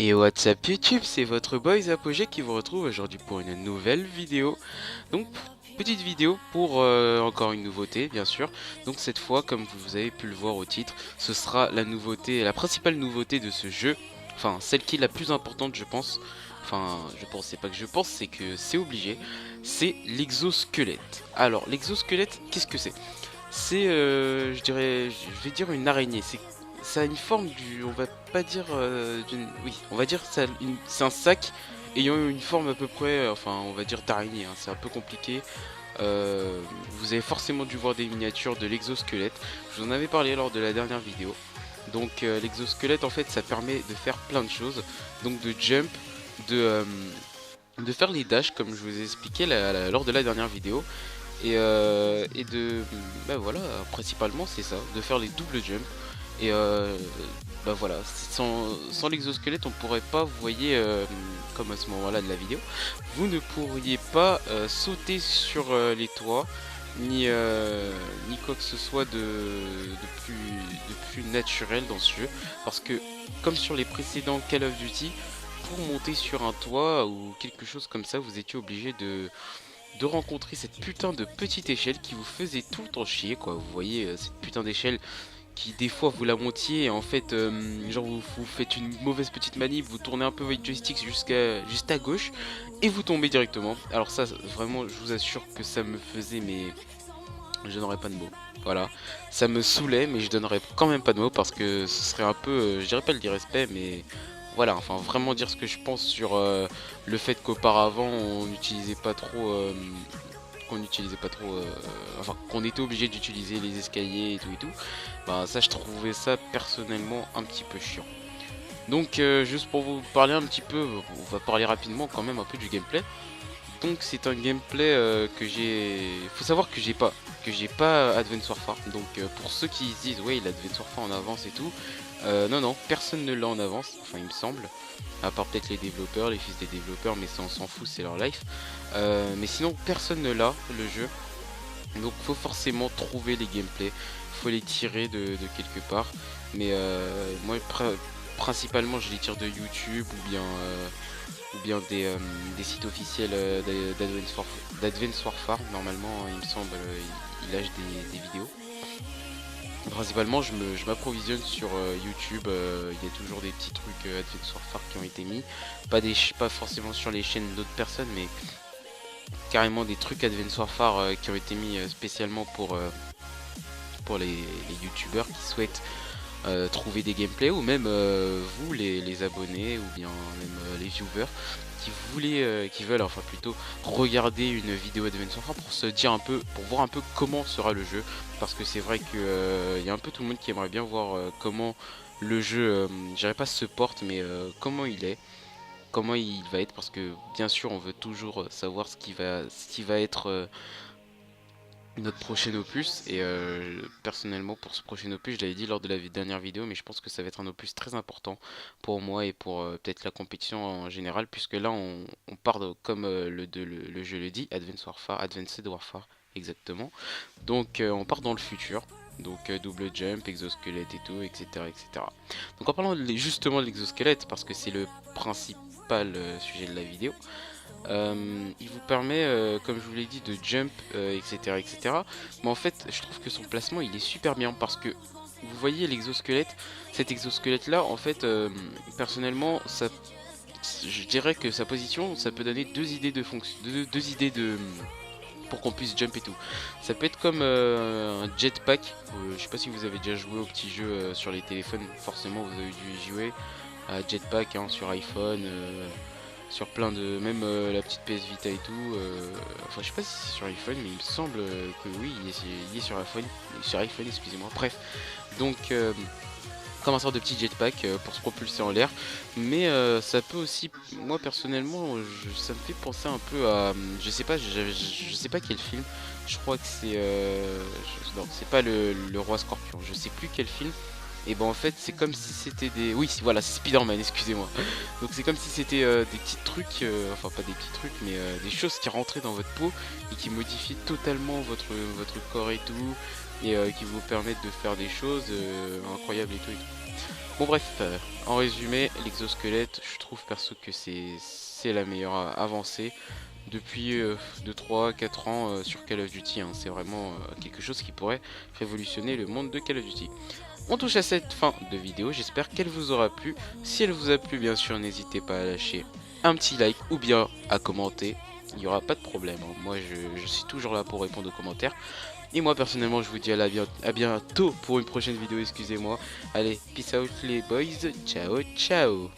Et what's up YouTube, c'est votre boy Apogée qui vous retrouve aujourd'hui pour une nouvelle vidéo. Donc petite vidéo pour encore une nouveauté bien sûr. Donc cette fois, comme vous avez pu le voir au titre, ce sera la nouveauté, la principale nouveauté de ce jeu. Enfin celle qui est la plus importante je pense. Enfin je pense, c'est pas que je pense, c'est que c'est obligé. C'est l'exosquelette. Alors l'exosquelette, qu'est-ce que c'est? C'est, je dirais, je vais dire une araignée. Ça a une forme on va pas dire oui, on va dire c'est un sac ayant une forme à peu près, enfin, on va dire d'araignée, hein. C'est un peu compliqué. Vous avez forcément dû voir des miniatures de l'exosquelette. Je vous en avais parlé lors de la dernière vidéo. Donc, l'exosquelette, en fait, ça permet de faire plein de choses. Donc, de jump, de, euh, de faire les dashs, comme je vous ai expliqué lors de la dernière vidéo. Et bah voilà, principalement c'est ça, de faire les doubles jumps. Et bah voilà, sans l'exosquelette on pourrait pas, vous voyez, comme à ce moment là de la vidéo, vous ne pourriez pas sauter sur les toits, ni quoi que ce soit de plus naturel dans ce jeu. Parce que comme sur les précédents Call of Duty, pour monter sur un toit ou quelque chose comme ça, vous étiez obligé de rencontrer cette putain de petite échelle qui vous faisait tout le temps chier, quoi. Vous voyez cette putain d'échelle qui des fois vous la montiez et en fait genre vous faites une mauvaise petite manip, vous tournez un peu votre joystick juste à gauche et vous tombez directement. Alors ça vraiment je vous assure que ça me faisait, mais je n'aurais pas de mots. Voilà, ça me saoulait mais je donnerais quand même pas de mots parce que ce serait un peu, je dirais pas le irrespect, mais voilà, enfin vraiment dire ce que je pense sur le fait qu'auparavant on n'utilisait pas trop enfin qu'on était obligé d'utiliser les escaliers et tout, bah ça je trouvais ça personnellement un petit peu chiant. Donc juste pour vous parler un petit peu, on va parler rapidement quand même un peu du gameplay. Donc c'est un gameplay que j'ai, faut savoir que j'ai pas Advance Warfare. Donc pour ceux qui se disent ouais il a Advance Warfare en avance et tout, non non, personne ne l'a en avance, enfin il me semble, à part peut-être les développeurs, les fils des développeurs, mais ça on s'en fout, c'est leur life. Mais sinon personne ne l'a le jeu, donc faut forcément trouver les gameplays, faut les tirer de quelque part. Mais moi principalement je les tire de YouTube ou bien des sites officiels d'Advance Warfare. Normalement il me semble il lâche des vidéos. Principalement je m'approvisionne sur YouTube, il y a toujours des petits trucs Advance Warfare qui ont été mis. Pas forcément sur les chaînes d'autres personnes, mais carrément des trucs Advance Warfare qui ont été mis spécialement pour les youtubeurs qui souhaitent trouver des gameplays, ou même vous les abonnés ou bien même les viewers qui veulent enfin plutôt regarder une vidéo Advance Warfare pour se dire un peu, pour voir un peu comment sera le jeu. Parce que c'est vrai que il y a un peu tout le monde qui aimerait bien voir comment le jeu, je dirais pas se porte, mais comment il est, comment il va être, parce que bien sûr on veut toujours savoir ce qui va être notre prochain opus. Et personnellement pour ce prochain opus, je l'avais dit lors de la dernière vidéo, mais je pense que ça va être un opus très important pour moi et pour peut-être la compétition en général, puisque là on part comme le jeu le dit, Advanced Warfare, Advanced Warfare exactement. Donc on part dans le futur. Donc double jump, exosquelette et tout, etc., etc. Donc en parlant justement de l'exosquelette, parce que c'est le principal sujet de la vidéo, il vous permet, comme je vous l'ai dit, de jump, etc., etc. Mais en fait, je trouve que son placement, il est super bien parce que vous voyez l'exosquelette, cet exosquelette là, en fait, personnellement, je dirais que sa position, ça peut donner deux idées de fonction, deux idées de pour qu'on puisse jump et tout. Ça peut être comme un jetpack. Je sais pas si vous avez déjà joué au petit jeu sur les téléphones. Forcément, vous avez dû y jouer à jetpack hein, sur iPhone. Sur plein de, même la petite PS Vita et tout, enfin je sais pas si c'est sur iPhone, mais il me semble que oui, il est sur iPhone, excusez-moi, bref. Donc comme un sort de petit jetpack pour se propulser en l'air, mais ça peut aussi, moi personnellement ça me fait penser un peu à, je sais pas, je sais pas quel film, je crois que c'est non c'est pas le roi scorpion, je sais plus quel film. Et ben en fait c'est comme si c'était des, oui voilà, c'est Spider-Man, excusez-moi. Donc c'est comme si c'était des petits trucs, enfin pas des petits trucs, mais des choses qui rentraient dans votre peau et qui modifient totalement votre corps et tout, et qui vous permettent de faire des choses incroyables et tout, et tout. Bon bref, en résumé, l'exosquelette, je trouve perso que c'est la meilleure avancée depuis 2, 3, 4 ans sur Call of Duty. Hein. C'est vraiment quelque chose qui pourrait révolutionner le monde de Call of Duty. On touche à cette fin de vidéo, j'espère qu'elle vous aura plu. Si elle vous a plu, bien sûr, n'hésitez pas à lâcher un petit like ou bien à commenter. Il n'y aura pas de problème, hein. Moi je suis toujours là pour répondre aux commentaires. Et moi personnellement je vous dis à bientôt pour une prochaine vidéo, excusez-moi. Allez, peace out les boys, ciao ciao.